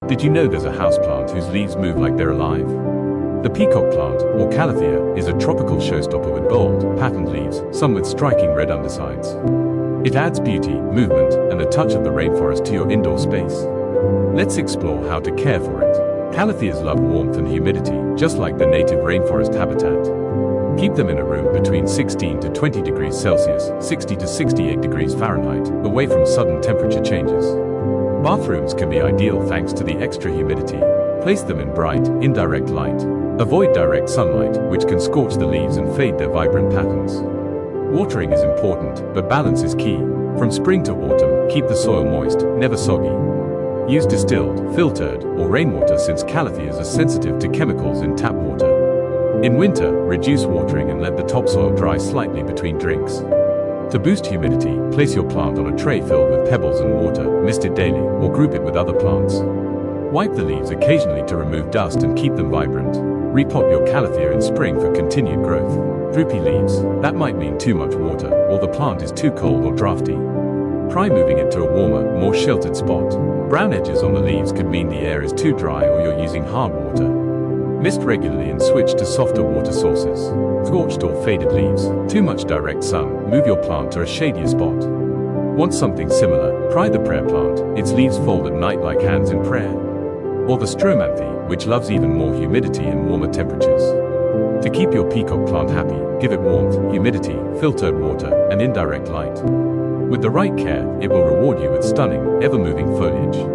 Did you know there's a houseplant whose leaves move like they're alive? The peacock plant, or Calathea, is a tropical showstopper with bold, patterned leaves, some with striking red undersides. It adds beauty, movement, and a touch of the rainforest to your indoor space. Let's explore how to care for it. Calatheas love warmth and humidity, just like the native rainforest habitat. Keep them in a room between 16 to 20 degrees Celsius, 60 to 68 degrees Fahrenheit, away from sudden temperature changes. Bathrooms can be ideal thanks to the extra humidity. Place them in bright, indirect light. Avoid direct sunlight, which can scorch the leaves and fade their vibrant patterns. Watering is important, but balance is key. From spring to autumn, keep the soil moist, never soggy. Use distilled, filtered, or rainwater since Calatheas are sensitive to chemicals in tap water. In winter, reduce watering and let the topsoil dry slightly between drinks. To boost humidity, place your plant on a tray filled with pebbles and water, mist it daily, or group it with other plants. Wipe the leaves occasionally to remove dust and keep them vibrant. Repot your Calathea in spring for continued growth. Droopy leaves, that might mean too much water, or the plant is too cold or drafty. Try moving it to a warmer, more sheltered spot. Brown edges on the leaves could mean the air is too dry or you're using hard water. Mist regularly and switch to softer water sources. Scorched or faded leaves, too much direct sun, move your plant to a shadier spot. Want something similar? Try the prayer plant, its leaves fold at night like hands in prayer. Or the stromanthe, which loves even more humidity and warmer temperatures. To keep your peacock plant happy, give it warmth, humidity, filtered water, and indirect light. With the right care, it will reward you with stunning, ever-moving foliage.